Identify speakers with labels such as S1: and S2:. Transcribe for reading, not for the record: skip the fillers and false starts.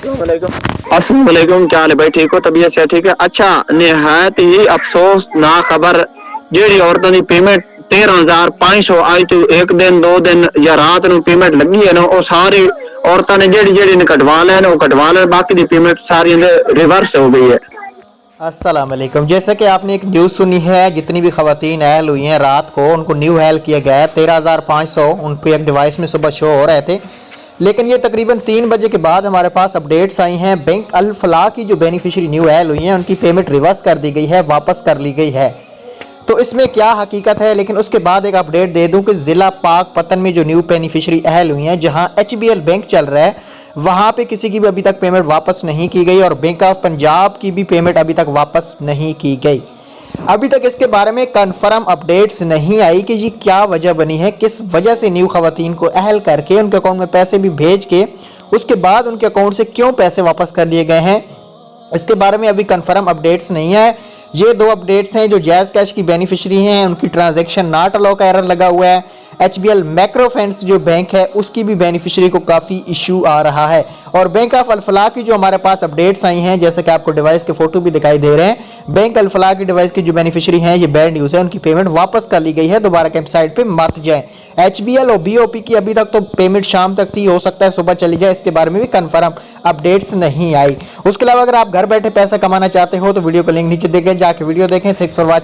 S1: अस्सलाम वालेकुम, क्या हाल है भाई? ठीक हो? तबीयत से ठीक है? अच्छा, निहायत ही अफसोसनाक खबर जेड़ी औरतों की पेमेंट 13,500 आई थी एक दिन 2 दिन या रात ਨੂੰ पेमेंट लगी है ना, वो सारी औरतों ने जेड़ी ने कटवा लेना वो कटवा ले, बाकी की पेमेंट सारी रिवर्स हो गई है।
S2: अस्सलाम वालेकुम। जैसे कि आपने एक न्यूज़ सुनी है, जितनी भी खवातीन अहल हुई हैं रात को उनको न्यू अहल किया गया है 13,500 उनको एक डिवाइस में सुबह शो हो रहे थे। लेकिन ये तकरीबन 3 बजे के बाद हमारे पास अपडेट्स आई हैं। बैंक अल फलाह की जो बेनिफिशियरी न्यू अहल हुई हैं उनकी पेमेंट रिवर्स कर दी गई है, वापस कर ली गई है। तो इसमें क्या हकीकत है, लेकिन उसके बाद एक अपडेट दे दूं कि ज़िला पाक पतन में जो न्यू बेनिफिशियरी अहल हुई हैं, जहां HBL बैंक चल रहा है, वहां पे किसी की भी अभी तक पेमेंट वापस नहीं की गई और बैंक ऑफ पंजाब की भी पेमेंट अभी तक वापस नहीं की गई। अभी तक इसके बारे में कंफर्म अपडेट्स नहीं आई कि ये क्या वजह बनी है, किस वजह से न्यू खवातीन को अहल करके उनके अकाउंट में पैसे भी भेज के उसके बाद उनके अकाउंट से क्यों पैसे वापस कर लिए गए हैं। इसके बारे में अभी कंफर्म अपडेट्स नहीं है। ये 2 अपडेट्स हैं जो जैज़ कैश की बेनिफिशियरी हैं, उनकी ट्रांजैक्शन नॉट अलाउ का एरर लगा हुआ है। HBL मैक्रो फाइनेंस जो बैंक है उसकी भी बेनिफिशियरी को काफ़ी इशू आ रहा है। और बैंक ऑफ अल फलाह की जो हमारे पास अपडेट्स आई हैं, जैसे कि आपको डिवाइस के फोटो भी दिखाई दे रहे हैं, बैंक अल फलाह की डिवाइस की जो बेनिफिशियरी हैं, ये बैड न्यूज़ है, उनकी पेमेंट वापस कर ली गई है। दोबारा वेबसाइट पे मत जाएं। HBL और BOP की अभी तक तो पेमेंट शाम तक थी, हो सकता है सुबह चली जाए, इसके बारे में भी कंफर्म अपडेट्स नहीं आई। उसके अलावा अगर आप घर बैठे पैसा कमाना चाहते हो तो वीडियो को लिंक नीचे देखें, जाके वीडियो देखें। Thanks for watching.